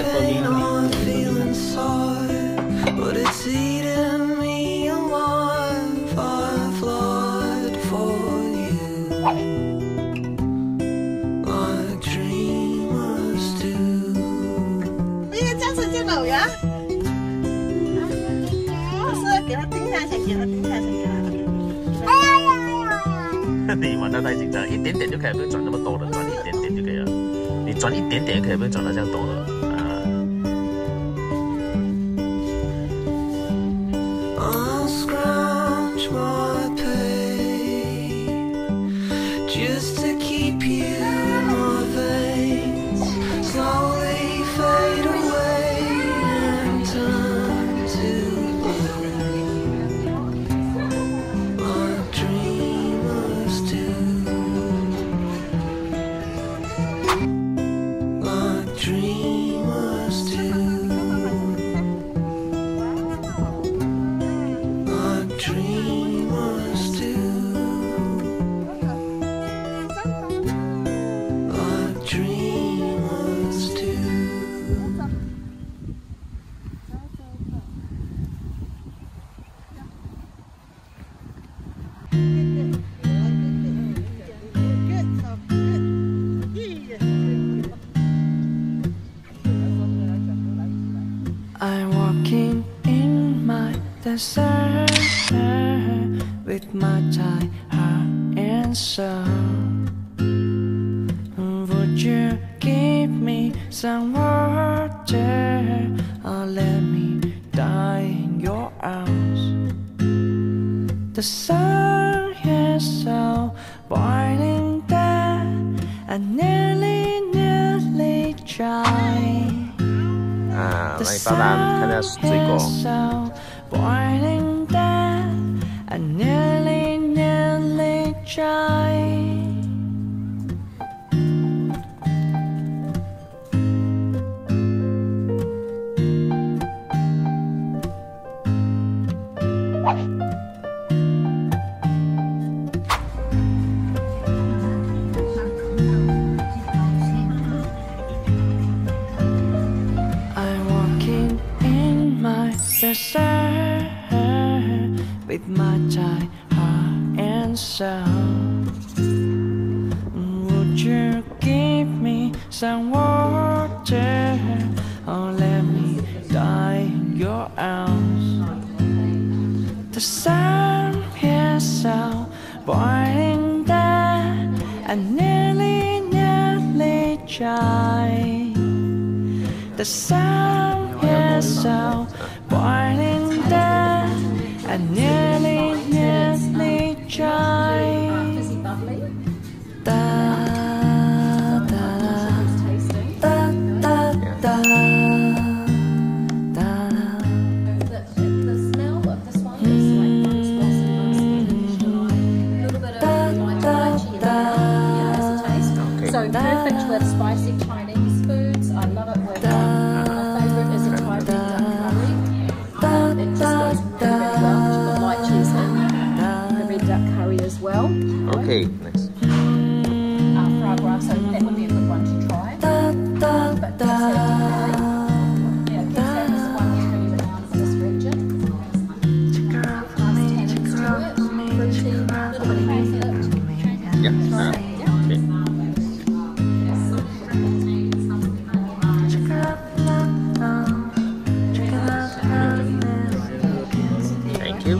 pain I feel inside, but it's eating me alive. I've lied for you, like dreamers do. Bây giờ trang sử trên đầu á.给它盯下先，给它盯下先，给它。你玩得太紧张，一点点就可以，不用转那么多了，转一点点就可以了。你转一点点就可以，不用转到这样多了。I'll scrounge my pay just to keep you in my veins, slowly fade away and turn to I'm walking in my desert with my tired heart and soul. Would you give me some water or let me die in your arms? The sun is so boiling that I nearly dry. 啊，来爸爸看下水果。With my tired heart and soul, would you give me some water or let me die in your arms? The sun is so boiling that I nearly dry. The sun is so boiling that I nearly dry. Da da da da da da. The smell of this one is like rose blossom, a little bit of like lychee as a taste. So perfect with spicy Chinese foods. I love it with my favourite is a Thai red duck curry. It just goes really well. The lychees in the red duck curry as well. Okay, next. Fried rice, so that would be a good one to try. But definitely, yeah, that is the one that's really renowned for this region. Nice tannins to it, fruity, a little bit of hazelnut. Yeah. Okay. Thank you.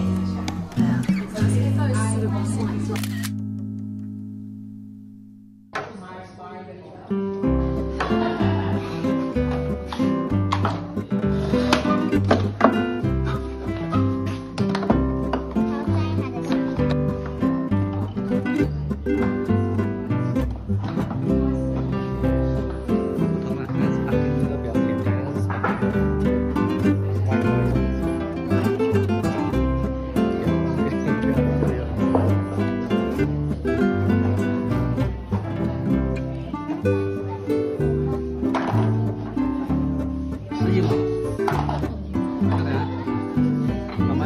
Mamá